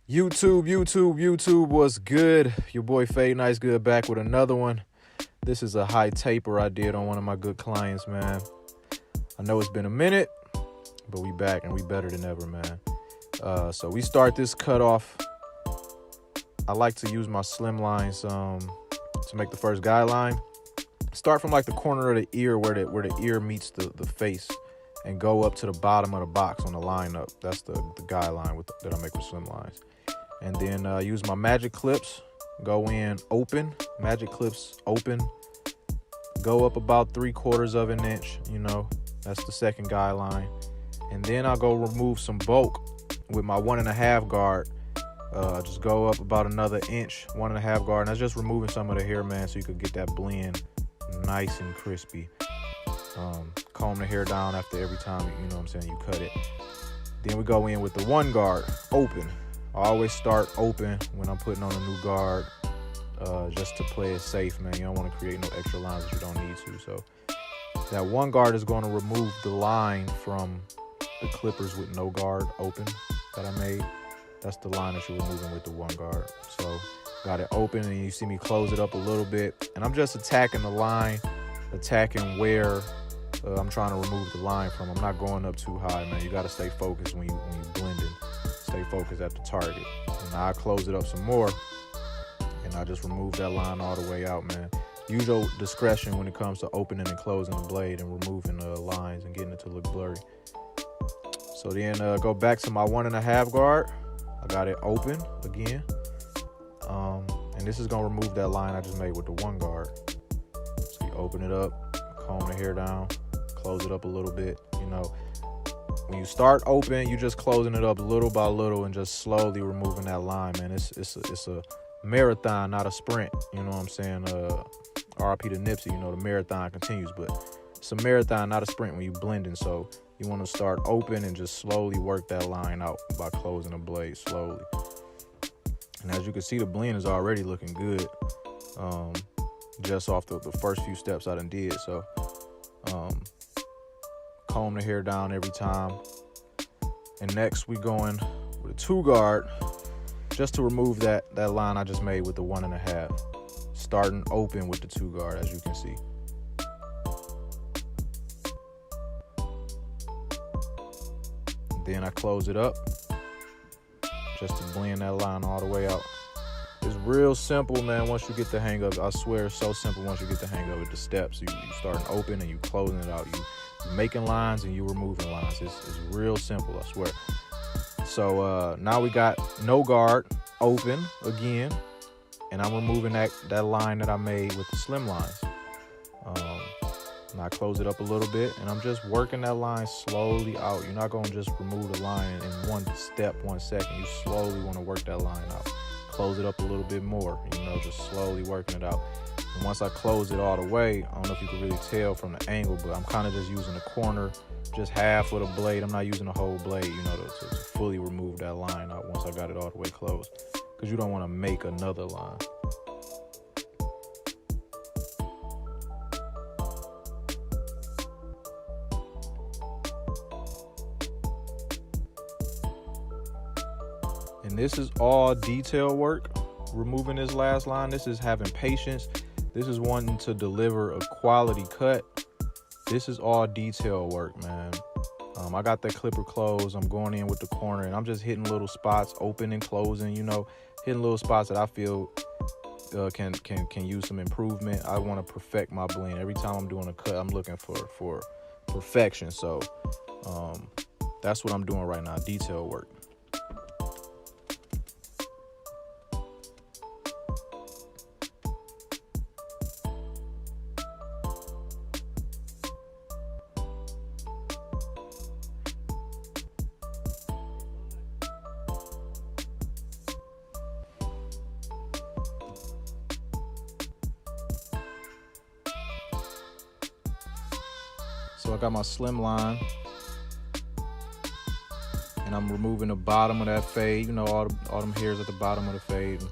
YouTube, what's good? Your boy Fade Nice Good back with another one. This is a high taper I did on one of my good clients, man. I know it's been a minute, but we back and we better than ever, man. So we start this cut off. I like to use my slim lines to make the first guideline. Start from like the corner of the ear where the ear meets the face and go up to the bottom of the box on the lineup. That's the guideline that I make with slim lines. And then use my magic clips, go in open, magic clips open, go up about 3/4 of an inch, that's the second guideline. And then I'll go remove some bulk with my 1.5 guard. Just go up about another inch, 1.5 guard. And that's just removing some of the hair, man, so you could get that blend nice and crispy. Comb the hair down after every time, you cut it. Then we go in with the 1 guard, open. I always start open when I'm putting on a new guard, just to play it safe, man. You don't want to create no extra lines that you don't need to. So that 1 guard is going to remove the line from the clippers with no guard open that I made. That's the line that you're removing with the 1 guard. So got it open, and you see me close it up a little bit. And I'm just attacking the line, attacking where I'm trying to remove the line from. I'm not going up too high, man. You got to stay focused when you blending. Stay focused at the target. And I close it up some more, and I just remove that line all the way out, man. Use your discretion when it comes to opening and closing the blade and removing the lines and getting it to look blurry. So then go back to my 1.5 guard. I got it open again. And this is going to remove that line I just made with the 1 guard. So you open it up, comb the hair down, close it up a little bit, When you start open, you're just closing it up little by little and just slowly removing that line, man. It's a marathon, not a sprint. You know what I'm saying? RIP to Nipsey, the marathon continues, but it's a marathon, not a sprint when you blending. So you want to start open and just slowly work that line out by closing the blade slowly. And as you can see, the blend is already looking good, just off the first few steps I done did. So comb the hair down every time. And next we going with a 2 guard just to remove that line I just made with the 1.5. Starting open with the 2 guard, as you can see. Then I close it up just to blend that line all the way out. It's real simple, man, once you get the hang of it. I swear it's so simple once you get the hang of it. The steps, you starting open and you closing it out. You making lines and you removing lines. It's real simple, I swear. So now we got no guard open again, and I'm removing that line that I made with the slim lines. And I close it up a little bit, and I'm just working that line slowly out. You're not going to just remove the line in one step, 1 second. You slowly want to work that line out. Close it up a little bit more, just slowly working it out. And once I close it all the way, I don't know if you can really tell from the angle, but I'm kind of just using the corner, just half of the blade. I'm not using the whole blade, to fully remove that line out once I got it all the way closed, because you don't want to make another line. And this is all detail work, removing this last line. This is having patience. This is wanting to deliver a quality cut. This is all detail work, man. I got that clipper closed. I'm going in with the corner, and I'm just hitting little spots, open and closing, hitting little spots that I feel can use some improvement. I want to perfect my blend. Every time I'm doing a cut, I'm looking for perfection. So that's what I'm doing right now, detail work. So I got my slim line, and I'm removing the bottom of that fade. All them hairs at the bottom of the fade,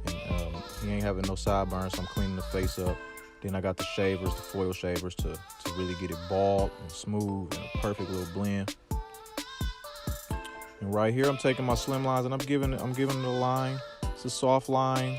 and he ain't having no sideburns, so I'm cleaning the face up. Then I got the shavers, the foil shavers, to really get it bald and smooth and a perfect little blend. And right here, I'm taking my slim lines and I'm giving it a line. It's a soft line.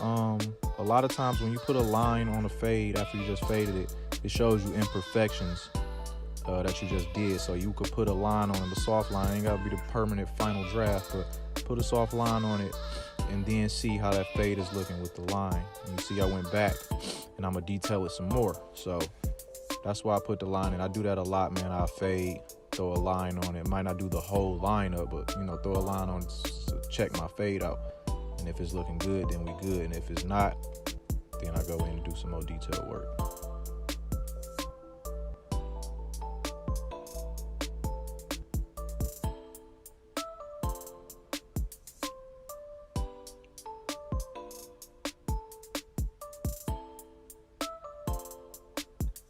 A lot of times when you put a line on a fade after you just faded it, it shows you imperfections that you just did. So you could put a line on it, the soft line. It ain't gotta be the permanent final draft, but put a soft line on it and then see how that fade is looking with the line. And you see I went back and I'm gonna detail it some more. So that's why I put the line in. I do that a lot, man. I fade, throw a line on it. Might not do the whole line up, but throw a line on it to check my fade out. And if it's looking good, then we good. And if it's not, then I go in and do some more detailed work.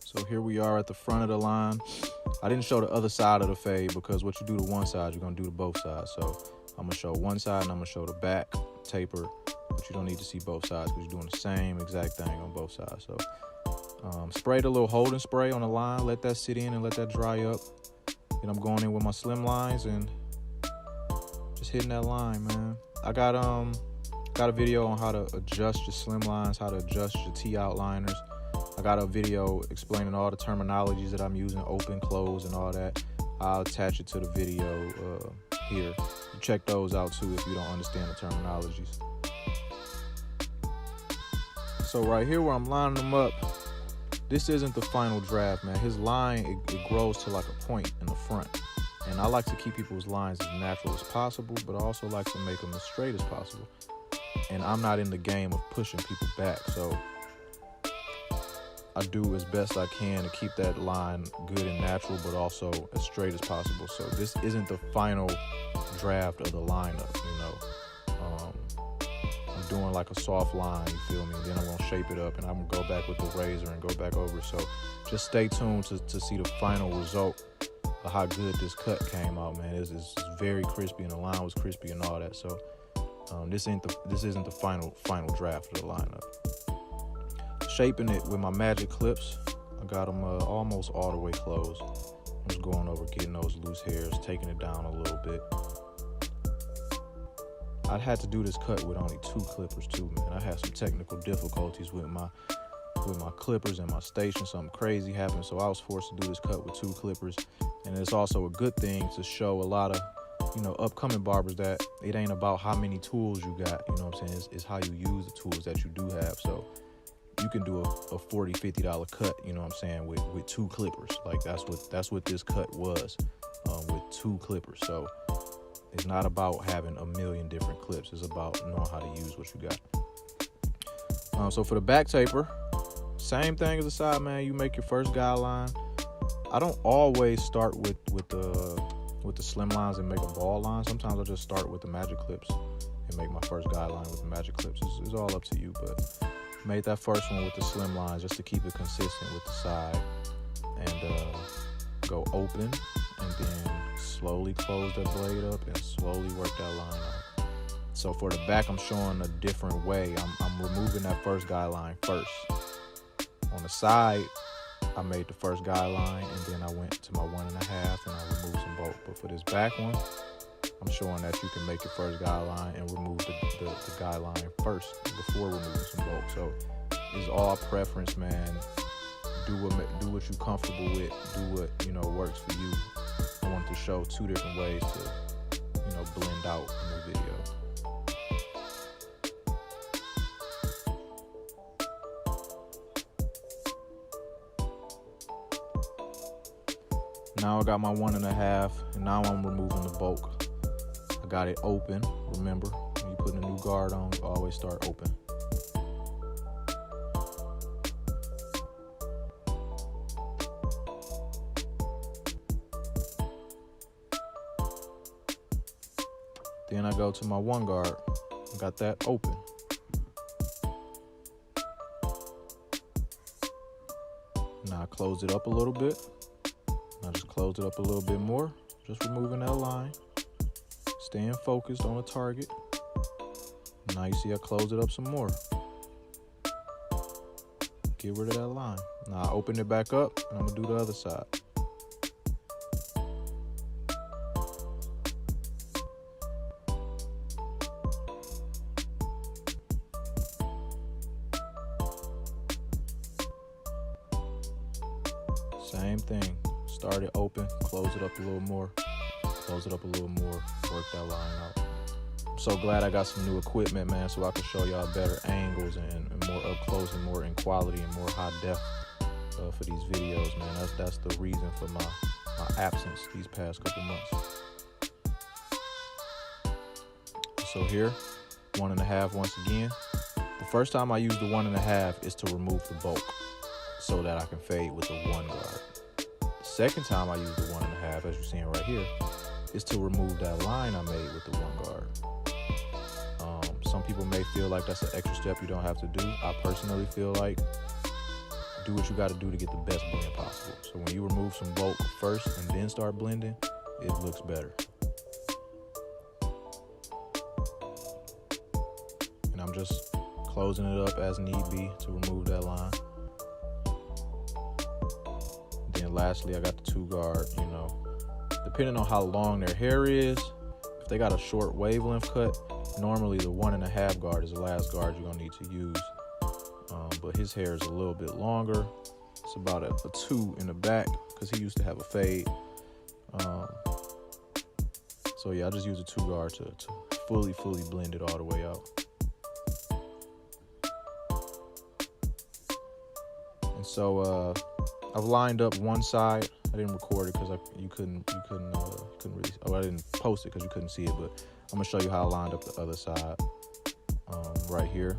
So here we are at the front of the line. I didn't show the other side of the fade because what you do to one side, you're gonna do to both sides. So I'm gonna show one side and I'm gonna show the back taper, but you don't need to see both sides because you're doing the same exact thing on both sides. So sprayed a little holding spray on the line, let that sit in and let that dry up. Then I'm going in with my slim lines and just hitting that line, man. I got a video on how to adjust your slim lines, how to adjust your T outliners. I got a video explaining all the terminologies that I'm using, open, close, and all that. I'll attach it to the video here. You check those out too if you don't understand the terminologies. So right here where I'm lining them up, this isn't the final draft, man. His line, it grows to like a point in the front. And I like to keep people's lines as natural as possible, but I also like to make them as straight as possible. And I'm not in the game of pushing people back, so I do as best I can to keep that line good and natural, but also as straight as possible. So this isn't the final draft of the lineup, I'm doing like a soft line, you feel me? And then I'm gonna shape it up and I'm gonna go back with the razor and go back over. So just stay tuned to see the final result of how good this cut came out, man. It's very crispy and the line was crispy and all that. So this isn't the final draft of the lineup. Shaping it with my magic clips. I got them almost all the way closed. I'm just going over getting those loose hairs, taking it down a little bit. I had to do this cut with only 2 clippers too, man. I had some technical difficulties with my clippers and my station. Something crazy happened, so I was forced to do this cut with 2 clippers. And it's also a good thing to show a lot of upcoming barbers that it ain't about how many tools you got, you know what I'm saying? It's how you use the tools that you do have. So you can do a $40, $50 cut, you know what I'm saying, with 2 clippers. Like that's what this cut was, with 2 clippers. So it's not about having a million different clips. It's about knowing how to use what you got. So for the back taper, same thing as the side, man. You make your first guideline. I don't always start with the slim lines and make a ball line. Sometimes I'll just start with the magic clips and make my first guideline with the magic clips. It's all up to you, but made that first one with the slim lines just to keep it consistent with the side, and go open and then slowly close that blade up and slowly work that line out. So for the back, I'm showing a different way. I'm removing that first guideline first. On the side, I made the first guideline and then I went to my 1.5 and I removed some bulk. But for this back one, I'm showing that you can make your first guideline and remove the guideline first before removing some bulk. So it's all preference, man. Do what you're comfortable with. Do what works for you. I wanted to show 2 different ways to blend out in the video. Now I got my 1.5 and now I'm removing the bulk. I got it open. Remember, when you put a new guard on, you always start open. Then I go to my 1 guard. Got that open. Now I close it up a little bit. I just close it up a little bit more. Just removing that line. Staying focused on the target. Now you see I close it up some more. Get rid of that line. Now I open it back up and I'm gonna do the other side. Same thing. Start it open, close it up a little more, close it up a little more, work that line out. I'm so glad I got some new equipment, man, so I can show y'all better angles and more up close and more in quality and more high def for these videos, man. That's the reason for my absence these past couple months. So here, 1.5 once again. The first time I use the 1.5 is to remove the bulk so that I can fade with the 1 guard. The second time I use the 1.5, as you're seeing right here, is to remove that line I made with the 1 guard. Some people may feel like that's an extra step you don't have to do. I personally feel like do what you got to do to get the best blend possible. So when you remove some bulk first and then start blending, it looks better. And I'm just closing it up as need be to remove that line. Then lastly, I got the 2 guard, depending on how long their hair is. If they got a short wavelength cut, normally the 1.5 guard is the last guard you're gonna need to use. But his hair is a little bit longer. It's about a 2 in the back because he used to have a fade. So yeah, I just use a 2 guard to fully blend it all the way out. And so I've lined up one side. I didn't record it because you couldn't really. Oh, I didn't post it because you couldn't see it. But I'm gonna show you how I lined up the other side. Right here.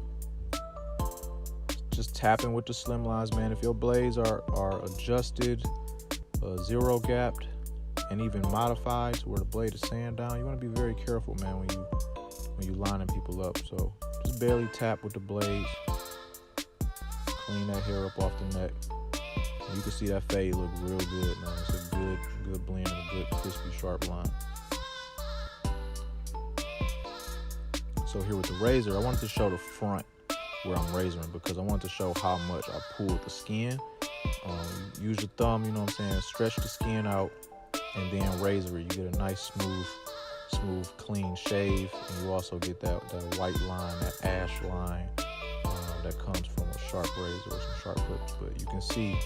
Just tapping with the slim lines, man. If your blades are adjusted, zero gapped, and even modified to where the blade is sand down, you want to be very careful, man, when you lining people up. So just barely tap with the blades. Clean that hair up off the neck. And you can see that fade look real good, man. It's a good blend, a good crispy, sharp line. So here with the razor, I wanted to show the front where I'm razoring because I want to show how much I pulled the skin. Use your thumb, stretch the skin out and then razor it. You get a nice smooth clean shave, and you also get that white line, that ash line that comes from a sharp razor or some sharp clips. But you can see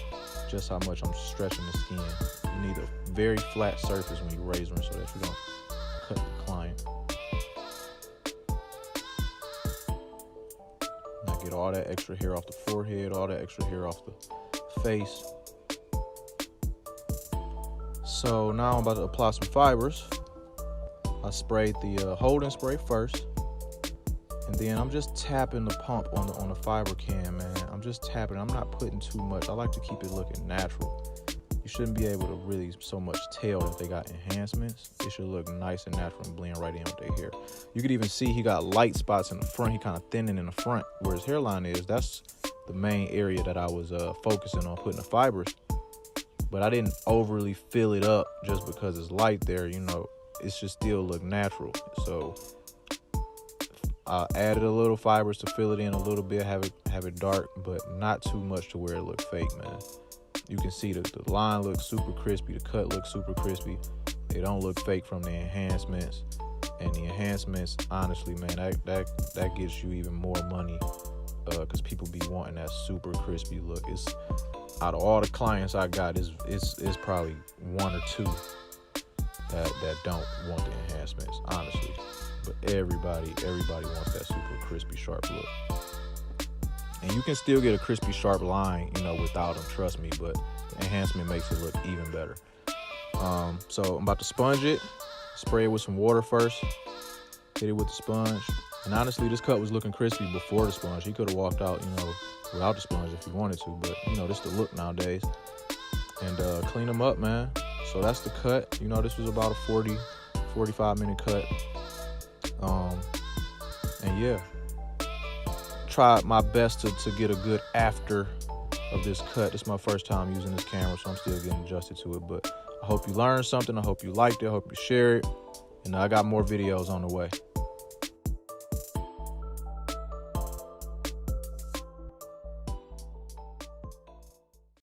just how much I'm stretching the skin. You need a very flat surface when you're razoring so that you don't cut the client. Get all that extra hair off the forehead, all that extra hair off the face. So now I'm about to apply some fibers. I sprayed the holding spray first, and then I'm just tapping the pump on the fiber can, man. I'm just tapping. I'm not putting too much. I like to keep it looking natural. You shouldn't be able to really so much tell that they got enhancements. It should look nice and natural and blend right in with their hair. You could even see he got light spots in the front. He kind of thinning in the front where his hairline is. That's the main area that I was focusing on putting the fibers. But I didn't overly fill it up just because it's light there. It should still look natural. So I added a little fibers to fill it in a little bit, have it dark, but not too much to where it looked fake, man. You can see the line looks super crispy. The cut looks super crispy. They don't look fake from the enhancements. And the enhancements, honestly, man, that gets you even more money because people be wanting that super crispy look. It's out of all the clients I got, it's probably 1 or 2 that don't want the enhancements, honestly. But everybody wants that super crispy, sharp look. And you can still get a crispy, sharp line, without them, trust me, but the enhancement makes it look even better. So I'm about to sponge it, spray it with some water first, hit it with the sponge. And honestly, this cut was looking crispy before the sponge. He could have walked out, without the sponge if he wanted to, but, this the look nowadays. And clean them up, man. So that's the cut. This was about a 45 minute cut. And yeah. Tried my best to get a good after of this cut. It's my first time using this camera, so I'm still getting adjusted to it. But I hope you learned something. I hope you liked it. I hope you share it. And I got more videos on the way.